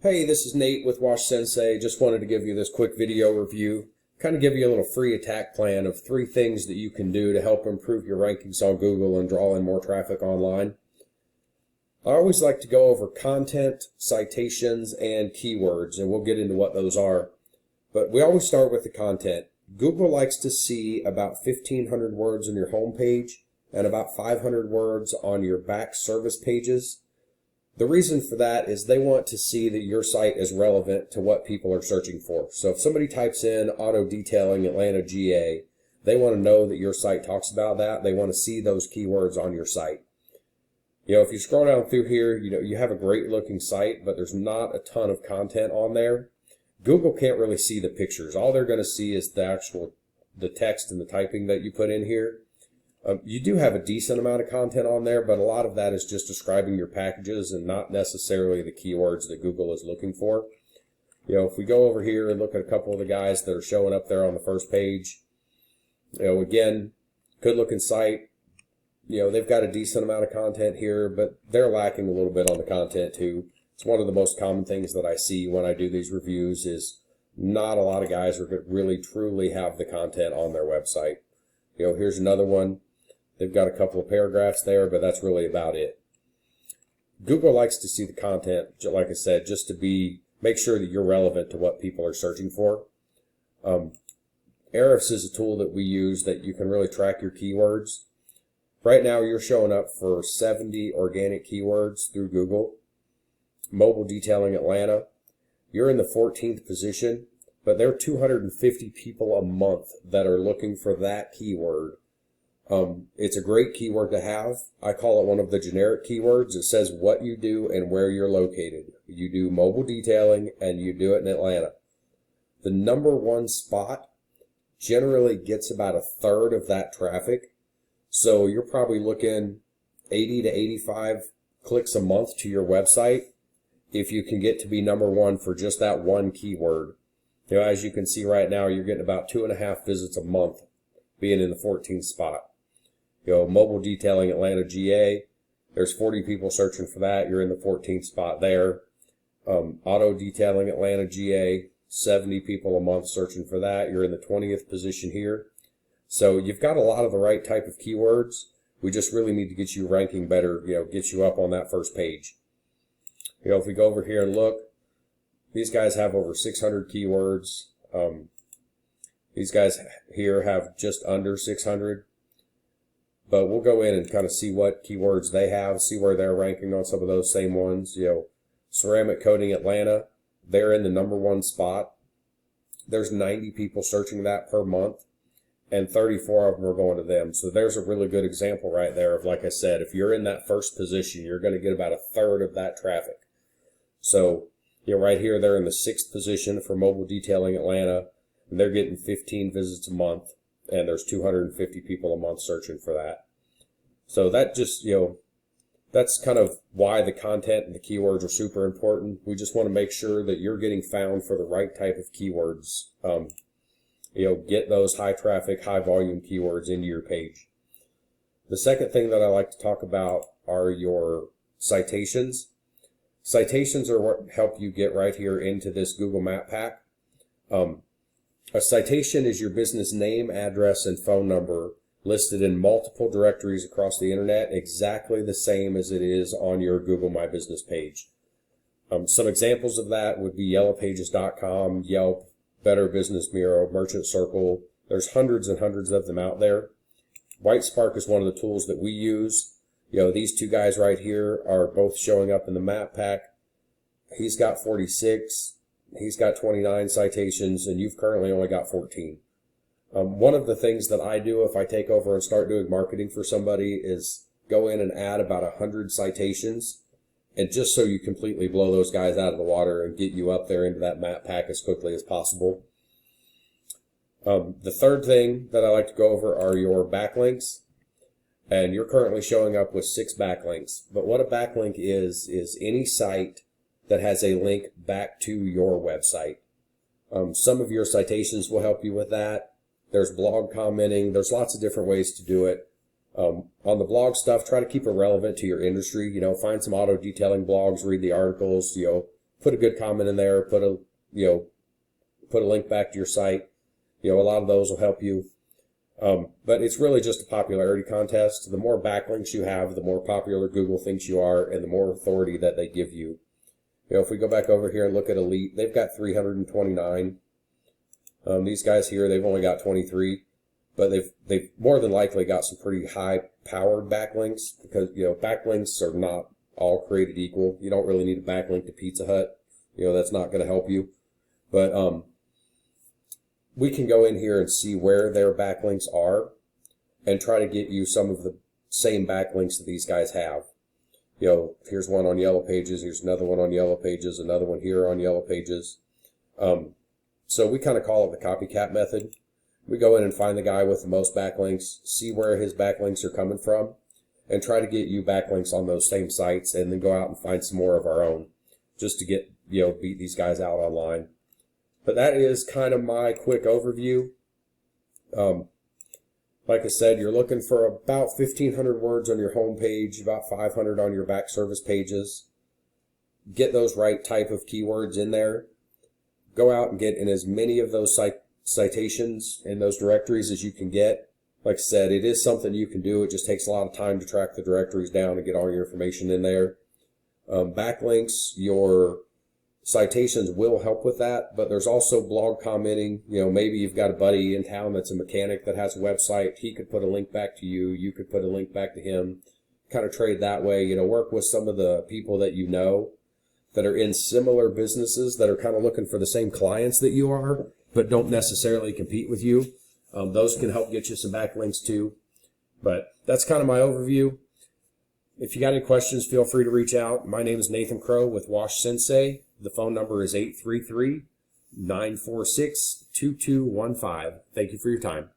Hey, this is Nate with Wash Sensei. Just wanted to give you this quick video review, kind of give you a little free attack plan of 3 things that you can do to help improve your rankings on Google and draw in more traffic online. I always like to go over content, citations, and keywords, and we'll get into what those are. But we always start with the content. Google likes to see about 1,500 words on your home page and about 500 words on your back service pages. The reason for that is they want to see that your site is relevant to what people are searching for. So if somebody types in auto detailing Atlanta, GA, they want to know that your site talks about that. They want to see those keywords on your site. If you scroll down through here, you have a great looking site, but there's not a ton of content on there. Google can't really see the pictures. All they're going to see is the text and the typing that you put in here. You do have a decent amount of content on there, but a lot of that is just describing your packages and not necessarily the keywords that Google is looking for. If we go over here and look at a couple of the guys that are showing up there on the first page, again, good looking site. They've got a decent amount of content here, but they're lacking a little bit on the content too. It's one of the most common things that I see when I do these reviews is not a lot of guys are really truly have the content on their website. Here's another one. They've got a couple of paragraphs there, but that's really about it. Google likes to see the content, like I said, just to make sure that you're relevant to what people are searching for. Ahrefs is a tool that we use that you can really track your keywords. Right now, you're showing up for 70 organic keywords through Google. Mobile detailing Atlanta, you're in the 14th position, but there are 250 people a month that are looking for that keyword. It's a great keyword to have. I call it one of the generic keywords. It says what you do and where you're located. You do mobile detailing and you do it in Atlanta. The #1 spot generally gets about 1/3 of that traffic. So you're probably looking 80 to 85 clicks a month to your website if you can get to be #1 for just that one keyword. As you can see right now, you're getting about 2.5 visits a month being in the 14th spot. Mobile detailing Atlanta, GA, there's 40 people searching for that. You're in the 14th spot there. Auto detailing Atlanta, GA, 70 people a month searching for that. You're in the 20th position here. So you've got a lot of the right type of keywords. We just really need to get you ranking better, get you up on that first page. If we go over here and look, these guys have over 600 keywords. These guys here have just under 600. But we'll go in and kind of see what keywords they have, see where they're ranking on some of those same ones. Ceramic coating Atlanta, they're in the #1 spot. There's 90 people searching that per month, and 34 of them are going to them. So there's a really good example right there of, like I said, if you're in that first position, you're going to get about 1/3 of that traffic. So, right here, they're in the 6th position for mobile detailing Atlanta, and they're getting 15 visits a month, and there's 250 people a month searching for that. So that just, that's kind of why the content and the keywords are super important. We just want to make sure that you're getting found for the right type of keywords. Get those high traffic, high volume keywords into your page. The second thing that I like to talk about are your citations. Citations are what help you get right here into this Google Map Pack. A citation is your business name, address, and phone number listed in multiple directories across the internet, exactly the same as it is on your Google My Business page. Some examples of that would be yellowpages.com, Yelp, Better Business Bureau, Merchant Circle. There's hundreds and hundreds of them out there. Whitespark is one of the tools that we use. These 2 guys right here are both showing up in the map pack. He's got 46. He's got 29 citations, and you've currently only got 14. One of the things that I do if I take over and start doing marketing for somebody is go in and add about 100 citations, and just so you completely blow those guys out of the water and get you up there into that map pack as quickly as possible. The third thing that I like to go over are your backlinks. And you're currently showing up with 6 backlinks. But what a backlink is any site that has a link back to your website. Some of your citations will help you with that. There's blog commenting. There's lots of different ways to do it. On the blog stuff, try to keep it relevant to your industry. Find some auto detailing blogs, read the articles, put a good comment in there, put a link back to your site. A lot of those will help you. But it's really just a popularity contest. The more backlinks you have, the more popular Google thinks you are, and the more authority that they give you. If we go back over here and look at Elite, they've got 329. These guys here, they've only got 23, but they've more than likely got some pretty high-powered backlinks, because backlinks are not all created equal. You don't really need a backlink to Pizza Hut. That's not going to help you. But we can go in here and see where their backlinks are and try to get you some of the same backlinks that these guys have. Here's one on Yellow Pages, here's another one on Yellow Pages, another one here on Yellow Pages. So we kind of call it the copycat method. We go in and find the guy with the most backlinks, see where his backlinks are coming from, and try to get you backlinks on those same sites, and then go out and find some more of our own, just to get, beat these guys out online. But that is kind of my quick overview. Like I said, you're looking for about 1,500 words on your home page, about 500 on your back service pages. Get those right type of keywords in there. Go out and get in as many of those citations in those directories as you can get. Like I said, it is something you can do. It just takes a lot of time to track the directories down and get all your information in there. Backlinks, your citations will help with that, but there's also blog commenting. Maybe you've got a buddy in town that's a mechanic that has a website. He could put a link back to you. You could put a link back to him. Kind of trade that way. Work with some of the people that that are in similar businesses that are kind of looking for the same clients that you are, but don't necessarily compete with you. Those can help get you some backlinks too. But that's kind of my overview. If you got any questions, feel free to reach out. My name is Nathan Crow with Wash Sensei. The phone number is 833-946-2215. Thank you for your time.